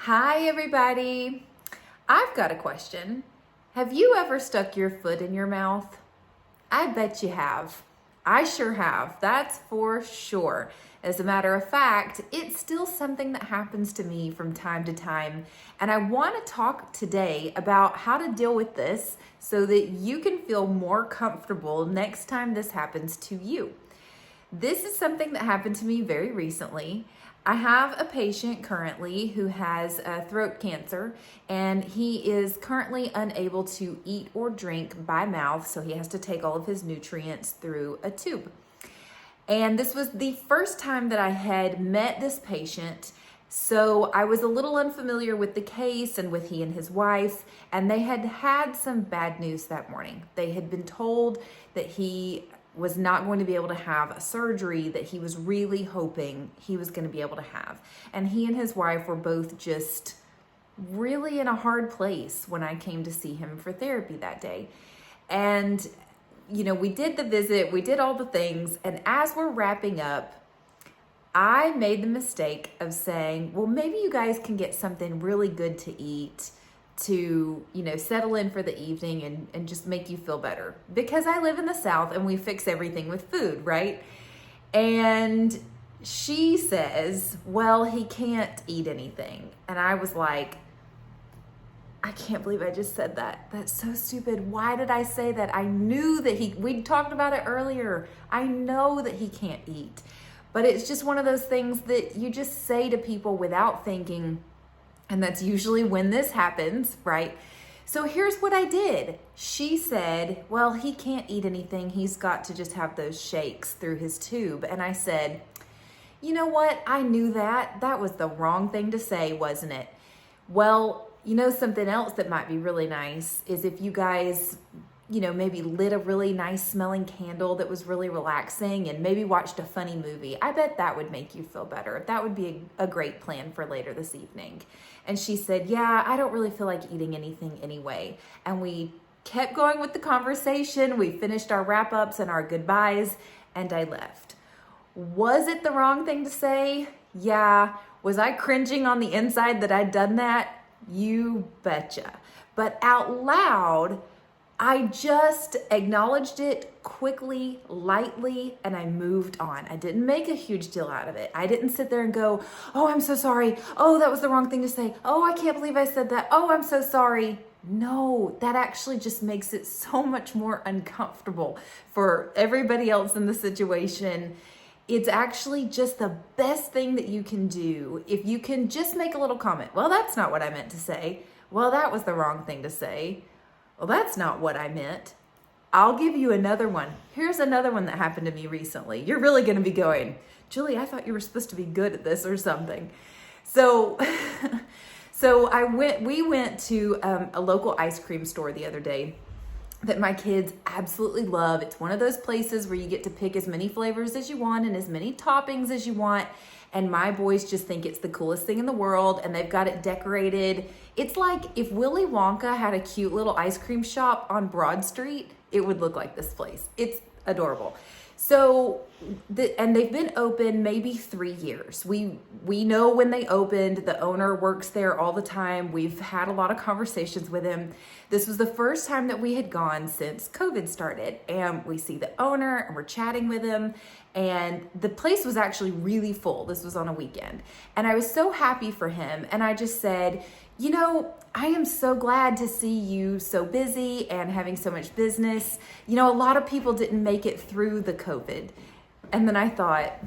Hi, everybody. I've got a question. Have you ever stuck your foot in your mouth? I bet you have. I sure have. That's for sure. As a matter of fact, it's still something that happens to me from time to time. And I want to talk today about how to deal with this so that you can feel more comfortable next time this happens to you. This is something that happened to me very recently. I have a patient currently who has throat cancer, and he is currently unable to eat or drink by mouth, so he has to take all of his nutrients through a tube. And this was the first time that I had met this patient, so I was a little unfamiliar with the case and with he and his wife, and they had had some bad news that morning. They had been told that he was not going to be able to have a surgery that he was really hoping he was going to be able to have. And he and his wife were both just really in a hard place when I came to see him for therapy that day. And, we did the visit, we did all the things. And as we're wrapping up, I made the mistake of saying, well, maybe you guys can get something really good to eat to, settle in for the evening and just make you feel better. Because I live in the South and we fix everything with food, right? And she says, well, he can't eat anything. And I was like, I can't believe I just said that. That's so stupid. Why did I say that? I knew that we talked about it earlier. I know that he can't eat. But it's just one of those things that you just say to people without thinking. And that's usually when this happens, right? So here's what I did. She said, well, he can't eat anything. He's got to just have those shakes through his tube. And I said, you know what? I knew that. That was the wrong thing to say, wasn't it? Well, something else that might be really nice is if you guys, maybe lit a really nice smelling candle that was really relaxing and maybe watched a funny movie. I bet that would make you feel better. That would be a great plan for later this evening. And she said, yeah, I don't really feel like eating anything anyway. And we kept going with the conversation. We finished our wrap-ups and our goodbyes, and I left. Was it the wrong thing to say? Yeah. Was I cringing on the inside that I'd done that? You betcha. But out loud, I just acknowledged it quickly, lightly, and I moved on. I didn't make a huge deal out of it. I didn't sit there and go, oh, I'm so sorry. Oh, that was the wrong thing to say. Oh, I can't believe I said that. Oh, I'm so sorry. No, that actually just makes it so much more uncomfortable for everybody else in the situation. It's actually just the best thing that you can do if you can just make a little comment. Well, that's not what I meant to say. Well, that was the wrong thing to say. Well, that's not what I meant. I'll give you another one. Here's another one that happened to me recently. You're really going to be going, Julie, I thought you were supposed to be good at this or something. So we went to a local ice cream store the other day that my kids absolutely love. It's one of those places where you get to pick as many flavors as you want and as many toppings as you want. And my boys just think it's the coolest thing in the world, and they've got it decorated. It's like if Willy Wonka had a cute little ice cream shop on Broad Street, it would look like this place. It's adorable. So, and they've been open maybe 3 years. We know when they opened. The owner works there all the time. We've had a lot of conversations with him. This was the first time that we had gone since COVID started, and we see the owner and we're chatting with him, and the place was actually really full. This was on a weekend, and I was so happy for him. And I just said, I am so glad to see you so busy and having so much business. A lot of people didn't make it through the COVID. And then I thought,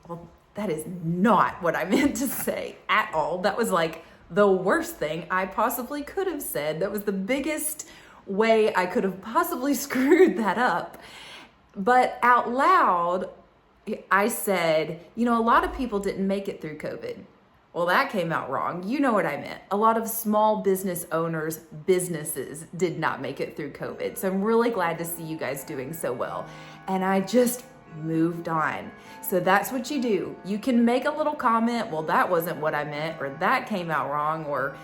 well, that is not what I meant to say at all. That was like the worst thing I possibly could have said. That was the biggest way I could have possibly screwed that up. But out loud, I said, a lot of people didn't make it through COVID. Well, that came out wrong. You know what I meant. A lot of small business owners' businesses did not make it through COVID. So I'm really glad to see you guys doing so well. And I just moved on. So that's what you do. You can make a little comment, well, that wasn't what I meant, or that came out wrong, or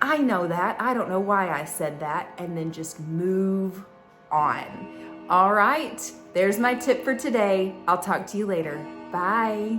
I know that. I don't know why I said that. And then just move on. All right. There's my tip for today. I'll talk to you later. Bye.